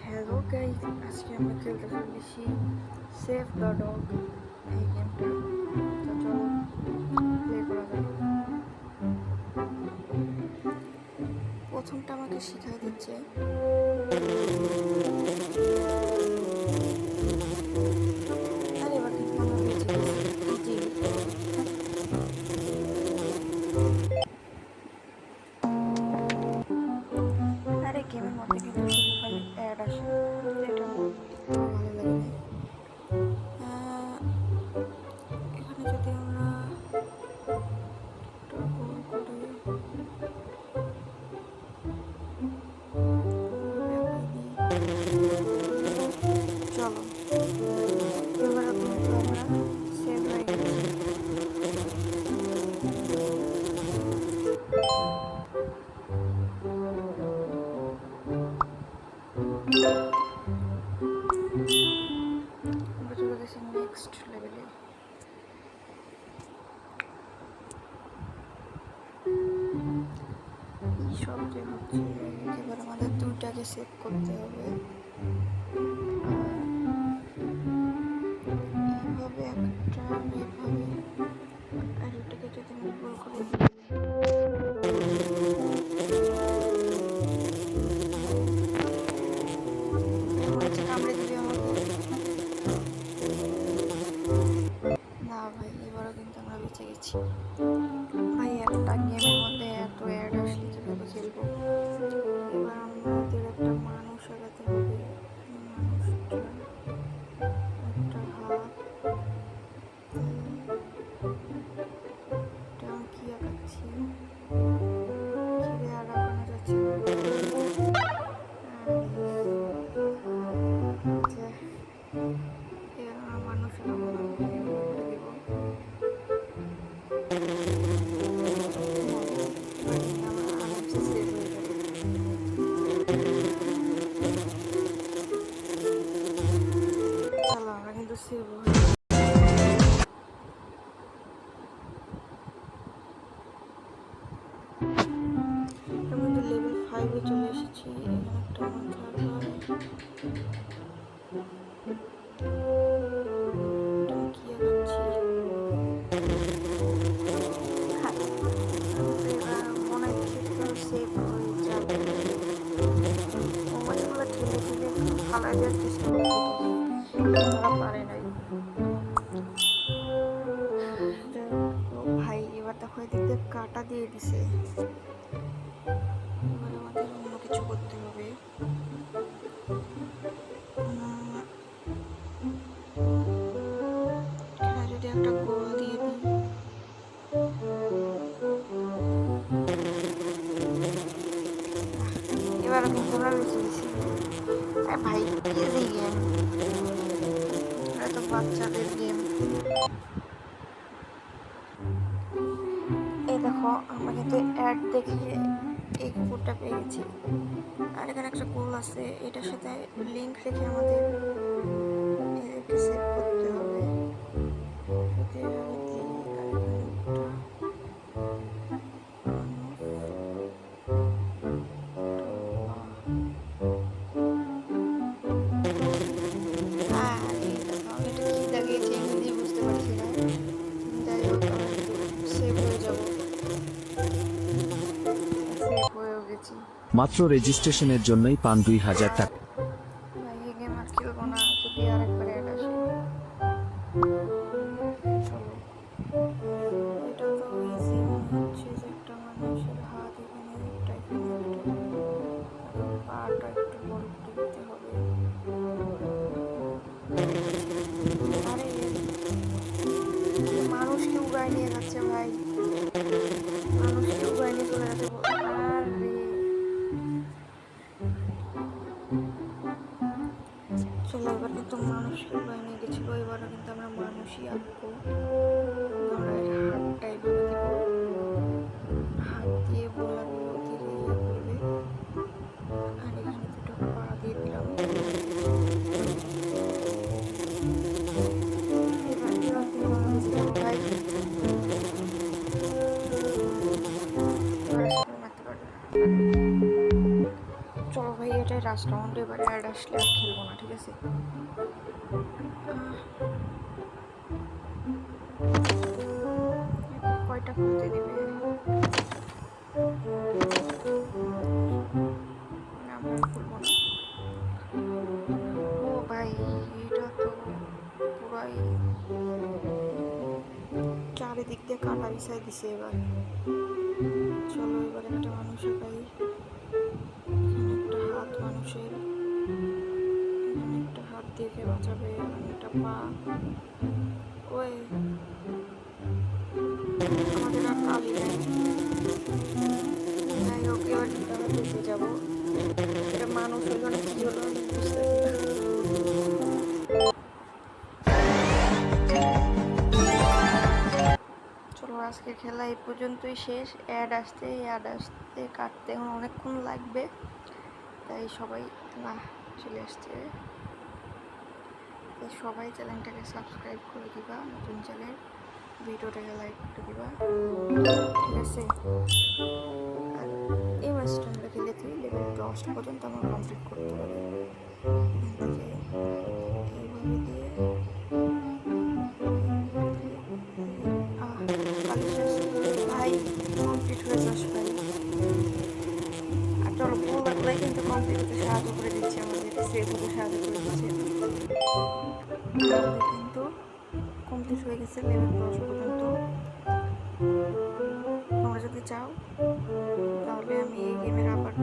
Hello guys, আজকে আমরা খেলতে চলেছি সেভ দ্য ডগ এই গেমটা। তো চলো প্লে করা যাক। প্রথমটা আমাকে শিখাই দিচ্ছে। আর এবার কিন্তু আমরা বেঁচে গেছি। আরে গেমের মধ্যে কিন্তু শুধু খালি অ্যাড আসে, এটা আমার একটু ভালো লাগে না। এখানে যদি আমরা গোল করি, চলো এবার কিন্তু আমরা সেভ হয়ে গেছি। আমরা চলে গেছি নেক্সট লেভেলে। সব যে হচ্ছে এবার আমাদের দুইটাকে সেভ করতে হবে। এইভাবে একটা, এইভাবে, আর এটাকে যদি আমি গোল করে দিই, কামড়ে দিবে আমাকে। না ভাই, এবারও কিন্তু আমরা বেঁচে গেছি। ভাই একটা গেমের মধ্যে এত অ্যাড আসলে কীভাবে খেলবো? এবার আমাদের একটা মানুষ আগাতে হবে। মানুষটা একটা হাত, এটা আমি কি আঁকাচ্ছি? খিদে আর আঁকানো যাচ্ছে না। এবার আমরা মানুষ আঁকাবো না, দিব। চলো আমরা কিন্তু সেভ হয়ে আমি কিন্তু লেভেল 5-এ চলে এসেছি। এখানে একটা মাথার এটা কি আঁকাচ্ছি? মনে হচ্ছে তো সেভ হয়ে যাবে। মোবাইলগুলো ঠেলে ঠেলে ফালাই দেওয়ার চেষ্টা করছি, ওরা পারে নাই। ভাই এবার দেখো এদিক দিয়ে কাটা দিয়ে দিছে। এবার আমাদের অন্য কিছু করতে হবে। এখানে যদি একটা গোল দিয়ে দিই, এবার কিন্তু আমরা বেঁচে গেছি। ভাই ইজি গেম, এটা তো বাচ্চাদের গেম। এই দেখো আমরা কিন্তু অ্যাড দেখিয়ে এই কোডটা পেয়ে গেছি। আর এখানে একটা কোড আছে, এটার সাথে লিঙ্ক রেখে আমাদের এদেরকে সেভ করতে হবে। যদি আমি দিই, আর এখানে একটা মাত্র রেজিস্ট্রেশনের জন্যই পান 2000 টাকা। ভাই এই গেম আর খেলবো না, যদি আরেকবার অ্যাড আসে। চলো, এটা তো ইজি মনে হচ্ছে যে একটা মানুষের হাত এখানে, একটা এখানে, একটা পাটা একটু বড় করে দিতে হবে। আরে মানুষকে উড়াই নিয়ে যাচ্ছে ভাই, মানুষকে উড়াই নিয়ে চলে যাচ্ছে। আরে চলো এবার কিন্তু মানুষকে উড়াই নিয়ে গেছিলো, এবারও কিন্তু আমরা মানুষই আঁকবো। আমরা এর হাতটা এভাবে দিব, হাত দিয়ে বলাগুলো ধীরে ইয়ে করবে। আর এখানে দুটো পা দিয়ে দিলাম। এবার কিন্তু আমরা বেঁচে যাবো ভাই। এবার আসলে মারতে পারবে না। চলো ভাই এটাই লাস্ট রাউন্ড, এবারে অ্যাড আসলে আর খেলবো না, ঠিক আছে? এবার কয়টা খুলতে দিবে? না, আমরা খুলবো না। ও ভাই, এটা তো পুরাই চারিদিক দিয়ে কাটা বিছাই দিছে। এবার চলো, এবার একটা মানুষের পাই। এখানে একটা হাত মানুষের, এখানে একটা হাত দিয়ে কে বাঁচাবে, এখানে একটা পা। ওই আমাদের আর কালি নেই। যাই হোক, এবার কিন্তু আমরা বেঁচে যাবো। এটা মানুষ হলো না কি হলো আমি বুঝতেছি না। চলো, আজকের খেলা এই পর্যন্তই শেষ। অ্যাড আসতে কাটতে এখন অনেকক্ষণ লাগবে, তাই সবাই না চলে আসছে। তাই সবাই চ্যানেলটাকে সাবস্ক্রাইব করে দিবা, নতুন চ্যানেল, ভিডিওটাকে লাইক করে দিবা, ঠিক আছে? আর এই ম্যাচটা আমরা খেলে তুই লেভেল 10 পর্যন্ত আমরা কমপ্লিট করতে পারি। এখান থেকে এইভাবে দিয়ে ভাই কমপ্লিট হয়ে যাস ভাই। আর চলো, পুরোগুলোই কিন্তু কমপ্লিট হতে সাহায্য করে দিচ্ছে, আমাদেরকে সেভ হতে সাহায্য করে দিচ্ছে। আমাদের কিন্তু কমপ্লিট হয়ে গেছে লেভেল 10 পর্যন্ত। তোমরা যদি চাও তাহলে আমি এই গেমের আবার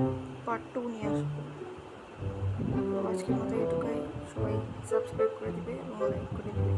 পার্ট 2 নিয়ে আসবো। তো আজকের মতো এটুকুই। সবাই সাবস্ক্রাইব করে দিবে এবং লাইক করে দিবে।